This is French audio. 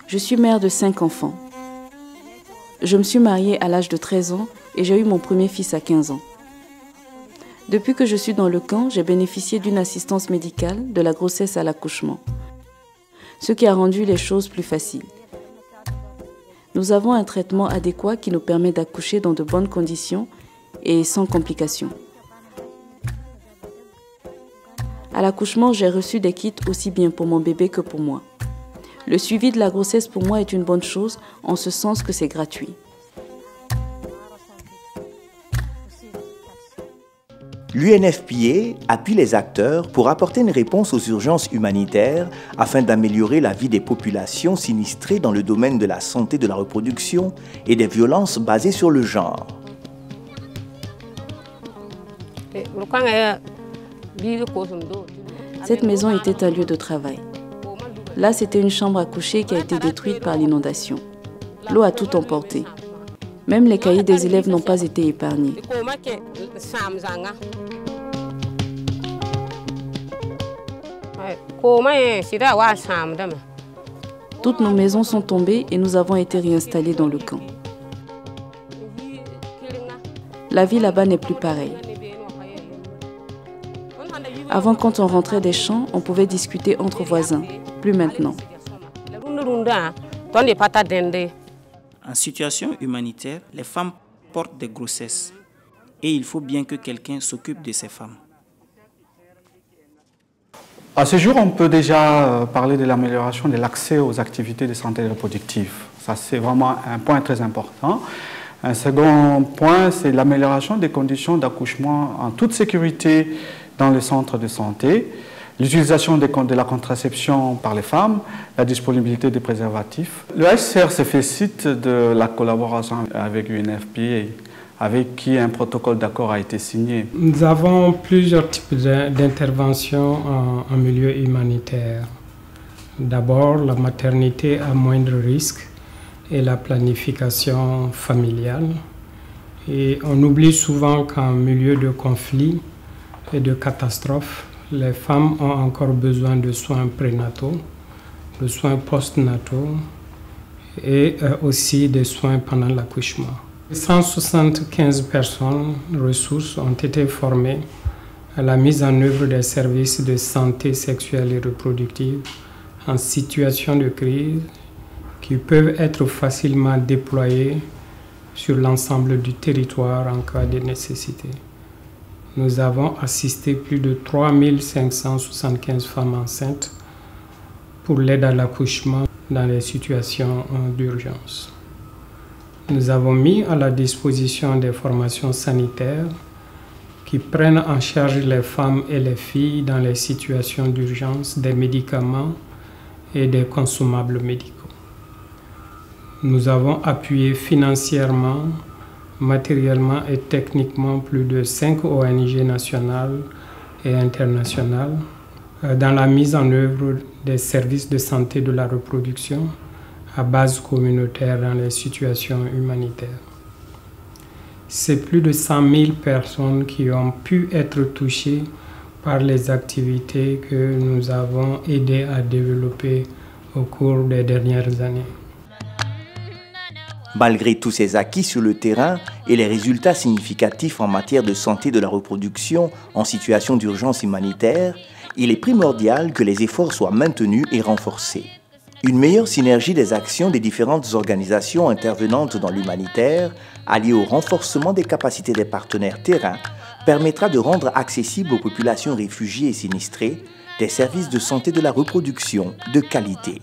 Je suis mère de 5 enfants. Je me suis mariée à l'âge de 13 ans et j'ai eu mon premier fils à 15 ans. Depuis que je suis dans le camp, j'ai bénéficié d'une assistance médicale de la grossesse à l'accouchement, ce qui a rendu les choses plus faciles. Nous avons un traitement adéquat qui nous permet d'accoucher dans de bonnes conditions et sans complications. À l'accouchement, j'ai reçu des kits aussi bien pour mon bébé que pour moi. Le suivi de la grossesse pour moi est une bonne chose, en ce sens que c'est gratuit. L'UNFPA appuie les acteurs pour apporter une réponse aux urgences humanitaires afin d'améliorer la vie des populations sinistrées dans le domaine de la santé de la reproduction et des violences basées sur le genre. Cette maison était un lieu de travail. Là, c'était une chambre à coucher qui a été détruite par l'inondation. L'eau a tout emporté. Même les cahiers des élèves n'ont pas été épargnés. Toutes nos maisons sont tombées et nous avons été réinstallés dans le camp. La vie là-bas n'est plus pareille. Avant, quand on rentrait des champs, on pouvait discuter entre voisins. Plus maintenant. En situation humanitaire, les femmes portent des grossesses et il faut bien que quelqu'un s'occupe de ces femmes. À ce jour, on peut déjà parler de l'amélioration de l'accès aux activités de santé reproductive. Ça, c'est vraiment un point très important. Un second point, c'est l'amélioration des conditions d'accouchement en toute sécurité dans les centres de santé. L'utilisation de la contraception par les femmes, la disponibilité des préservatifs. Le HCR se félicite de la collaboration avec l'UNFPA, avec qui un protocole d'accord a été signé. Nous avons plusieurs types d'interventions en milieu humanitaire. D'abord, la maternité à moindre risque et la planification familiale. Et on oublie souvent qu'en milieu de conflit et de catastrophe, les femmes ont encore besoin de soins prénataux, de soins postnataux et aussi des soins pendant l'accouchement. 175 personnes ressources ont été formées à la mise en œuvre des services de santé sexuelle et reproductive en situation de crise qui peuvent être facilement déployés sur l'ensemble du territoire en cas de nécessité. Nous avons assisté plus de 3575 femmes enceintes pour l'aide à l'accouchement dans les situations d'urgence. Nous avons mis à la disposition des formations sanitaires qui prennent en charge les femmes et les filles dans les situations d'urgence des médicaments et des consommables médicaux. Nous avons appuyé financièrement, matériellement et techniquement plus de 5 ONG nationales et internationales dans la mise en œuvre des services de santé de la reproduction à base communautaire dans les situations humanitaires. C'est plus de 100 000 personnes qui ont pu être touchées par les activités que nous avons aidé à développer au cours des dernières années. Malgré tous ces acquis sur le terrain et les résultats significatifs en matière de santé de la reproduction en situation d'urgence humanitaire, il est primordial que les efforts soient maintenus et renforcés. Une meilleure synergie des actions des différentes organisations intervenantes dans l'humanitaire, alliée au renforcement des capacités des partenaires terrain, permettra de rendre accessibles aux populations réfugiées et sinistrées des services de santé de la reproduction de qualité.